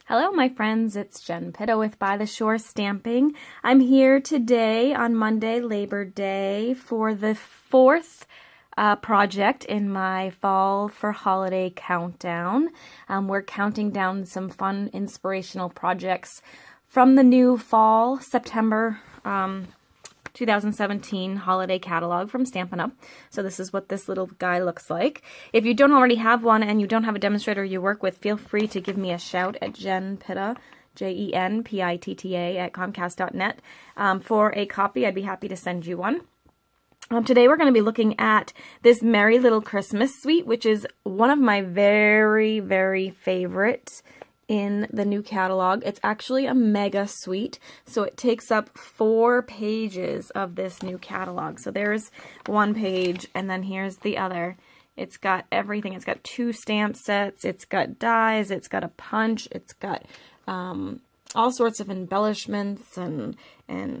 Hello, my friends. It's Jen Pitta with By the Shore Stamping. I'm here today on Monday, Labor Day, for the fourth project in my Fall for Holiday countdown. We're counting down some fun, inspirational projects from the new fall, September 2017 holiday catalog from Stampin' Up. So this is what this little guy looks like. If you don't already have one and you don't have a demonstrator you work with, feel free to give me a shout at Jen Pitta, JenPitta at Comcast.net for a copy. I'd be happy to send you one. Today we're going to be looking at this Merry Little Christmas Suite, which is one of my very, very favorite in the new catalog. It's actually a mega suite, so it takes up 4 pages of this new catalog. So there's one page, and then here's the other. It's got everything. It's got 2 stamp sets, it's got dies, it's got a punch, it's got all sorts of embellishments and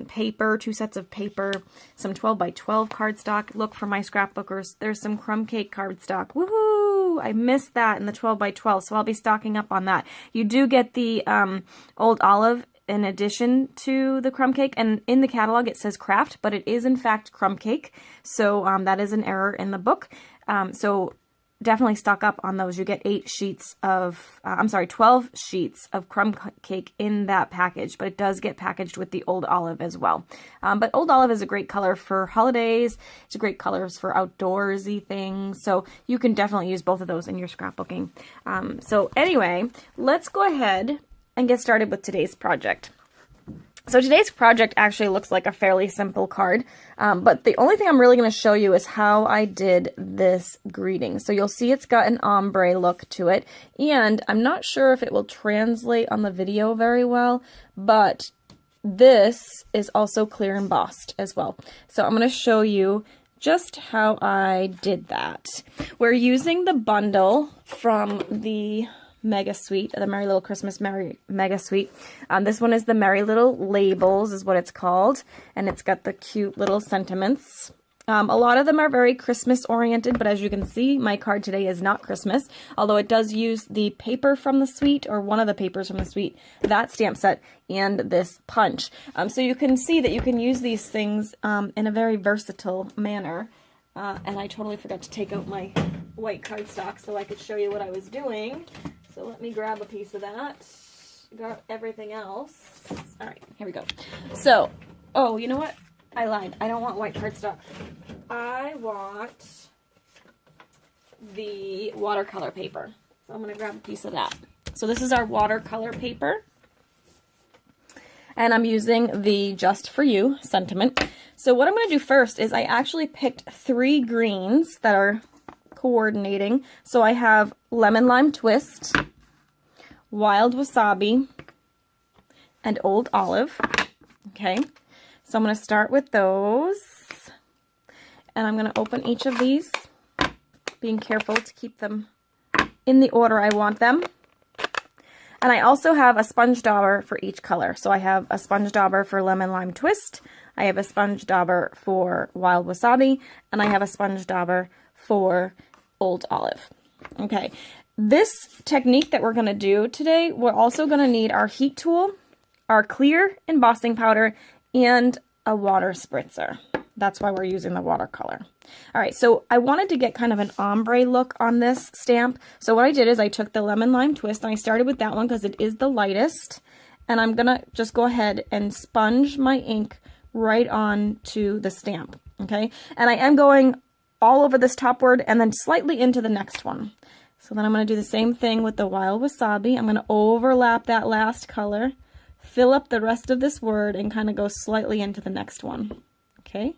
paper, 2 sets of paper, some 12 by 12 cardstock. Look for my scrapbookers. There's some crumb cake cardstock. Woohoo! I missed that in the 12 by 12, so I'll be stocking up on that. You do get the Old Olive in addition to the crumb cake, and in the catalog it says craft, but it is in fact crumb cake, so that is an error in the book. So definitely stock up on those. You get 12 sheets of crumb cake in that package, but it does get packaged with the Old Olive as well. But Old Olive is a great color for holidays. It's a great color for outdoorsy things. So you can definitely use both of those in your scrapbooking. So anyway, let's go ahead and get started with today's project. So today's project actually looks like a fairly simple card, but the only thing I'm really going to show you is how I did this greeting. So you'll see it's got an ombre look to it, and I'm not sure if it will translate on the video very well, but this is also clear embossed as well. So I'm going to show you just how I did that. We're using the bundle from the Mega Suite, the Merry Little Christmas Mega Suite. This one is the Merry Little Labels is what it's called, and it's got the cute little sentiments. A lot of them are very Christmas oriented, but as you can see, my card today is not Christmas, although it does use the paper from the suite, or one of the papers from the suite, that stamp set, and this punch. So you can see that you can use these things in a very versatile manner. And I totally forgot to take out my white cardstock so I could show you what I was doing. So let me grab a piece of that. Got everything else. All right, here we go. So, oh, you know what? I lied. I don't want white cardstock. I want the watercolor paper. So I'm going to grab a piece of that. So this is our watercolor paper. And I'm using the Just For You sentiment. So what I'm going to do first is I actually picked 3 greens that are coordinating. So I have Lemon Lime Twist, Wild Wasabi, and Old Olive. Okay, so I'm going to start with those, and I'm going to open each of these, being careful to keep them in the order I want them. And I also have a sponge dauber for each color. So I have a sponge dauber for Lemon Lime Twist, I have a sponge dauber for Wild Wasabi, and I have a sponge dauber for Old Olive. Okay, this technique that we're going to do today, we're also going to need our heat tool, our clear embossing powder, and a water spritzer. That's why we're using the watercolor. All right, so I wanted to get kind of an ombre look on this stamp. So what I did is I took the Lemon Lime Twist, and I started with that one because it is the lightest. And I'm going to just go ahead and sponge my ink right on to the stamp, okay? And I am going all over this top word and then slightly into the next one. So then I'm going to do the same thing with the Wild Wasabi. I'm going to overlap that last color, fill up the rest of this word, and kind of go slightly into the next one, okay?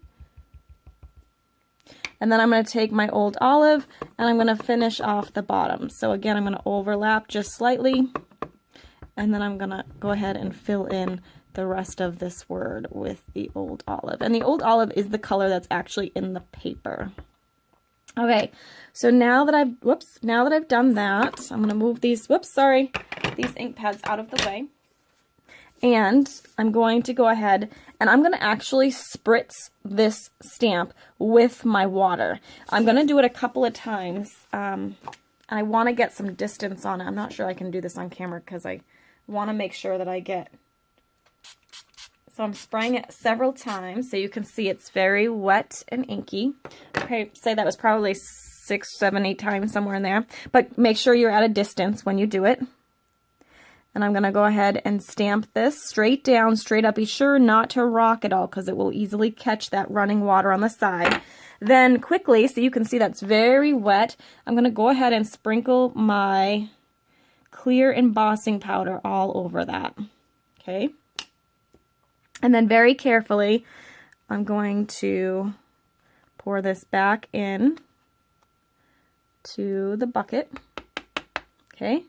And then I'm going to take my Old Olive, and I'm going to finish off the bottom. So again, I'm going to overlap just slightly, and then I'm going to go ahead and fill in the rest of this word with the Old Olive. And the Old Olive is the color that's actually in the paper. Okay, so now that I've done that, I'm going to move these ink pads out of the way. And I'm going to go ahead and I'm going to actually spritz this stamp with my water. I'm going to do it a couple of times. I want to get some distance on it. I'm not sure I can do this on camera because I want to make sure that I get, so I'm spraying it several times so you can see it's very wet and inky. I'd say that was probably 6, 7, 8 times, somewhere in there. But make sure you're at a distance when you do it. And I'm going to go ahead and stamp this straight down, straight up. Be sure not to rock it all because it will easily catch that running water on the side. Then quickly, so you can see that's very wet, I'm going to go ahead and sprinkle my clear embossing powder all over that. Okay. And then very carefully, I'm going to pour this back in to the bucket. Okay.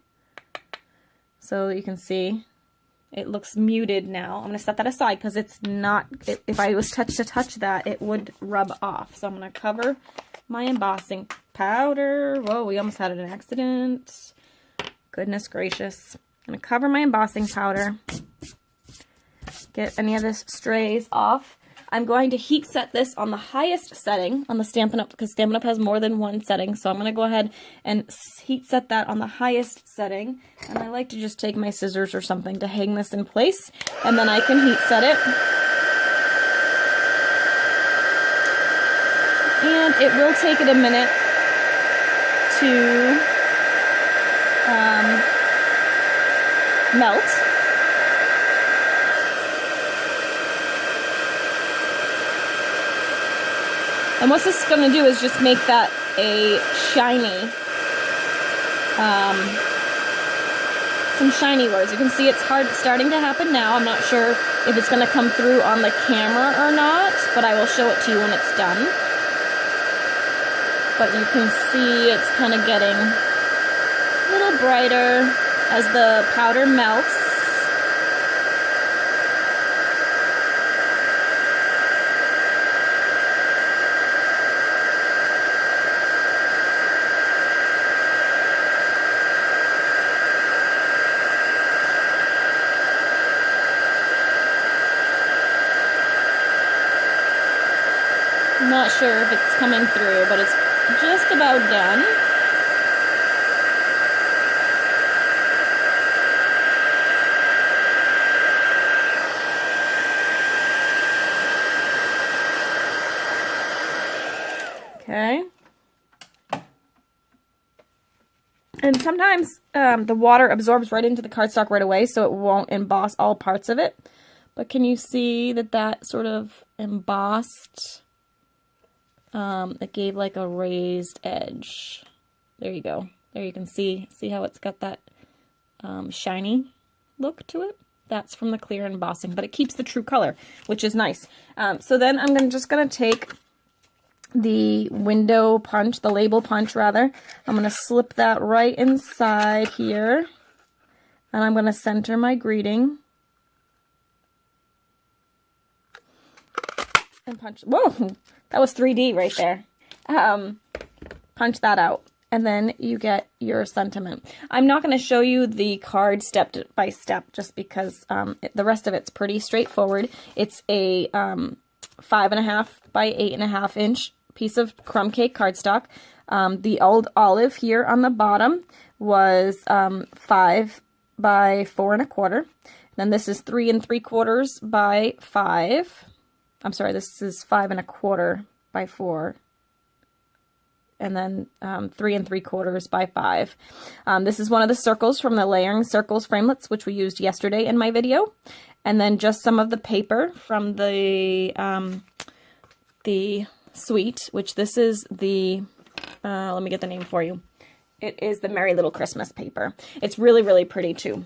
So you can see it looks muted now. I'm going to set that aside because it's not, if I was to touch that, it would rub off. So I'm going to cover my embossing powder. Whoa, we almost had an accident. Goodness gracious. I'm going to cover my embossing powder. Get any of this strays off. I'm going to heat set this on the highest setting on the Stampin' Up! Because Stampin' Up! Has more than one setting. So I'm going to go ahead and heat set that on the highest setting. And I like to just take my scissors or something to hang this in place. And then I can heat set it. And it will take it a minute to melt. And what this is going to do is just make that a shiny, some shiny words. You can see it's starting to happen now. I'm not sure if it's going to come through on the camera or not, but I will show it to you when it's done. But you can see it's kind of getting a little brighter as the powder melts. I'm not sure if it's coming through, but it's just about done. Okay. And sometimes the water absorbs right into the cardstock right away, so it won't emboss all parts of it. But can you see that that sort of embossed? It gave like a raised edge. There you go. There you can see how it's got that shiny look to it. That's from the clear embossing, but it keeps the true color, which is nice. So then I'm just gonna take the window punch, the label punch rather. I'm gonna slip that right inside here, and I'm gonna center my greeting. And punch. Whoa! That was 3D right there. Punch that out, and then you get your sentiment. I'm not going to show you the card step by step just because the rest of it's pretty straightforward. It's a 5.5 by 8.5 inch piece of crumb cake cardstock. The old olive here on the bottom was 5 by 4 1/4. Then this is 3 3/4 by 5. I'm sorry, this is 5 1/4 by 4, and then 3 3/4 by 5. This is one of the circles from the Layering Circles framelits, which we used yesterday in my video, and then just some of the paper from the suite, which this is the, let me get the name for you. It is the Merry Little Christmas paper. It's really, really pretty too.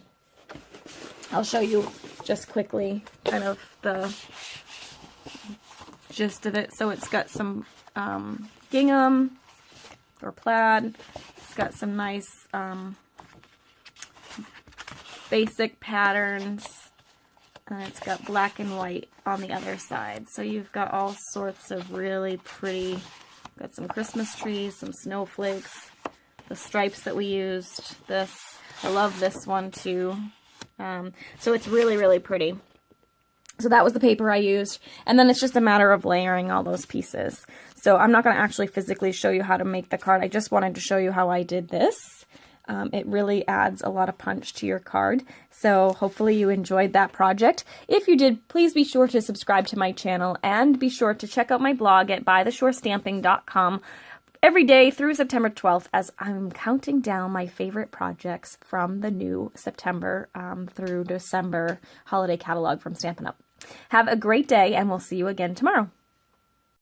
I'll show you just quickly kind of the gist of it. So it's got some gingham or plaid. It's got some nice basic patterns, and it's got black and white on the other side. So you've got all sorts of really pretty, got some Christmas trees, some snowflakes, the stripes that we used, this. I love this one too. So it's really, really pretty. So that was the paper I used, and then it's just a matter of layering all those pieces. So I'm not going to actually physically show you how to make the card. I just wanted to show you how I did this. It really adds a lot of punch to your card. So hopefully you enjoyed that project. If you did, please be sure to subscribe to my channel and be sure to check out my blog at bytheshorestamping.com every day through September 12th as I'm counting down my favorite projects from the new September through December holiday catalog from Stampin' Up! Have a great day, and we'll see you again tomorrow.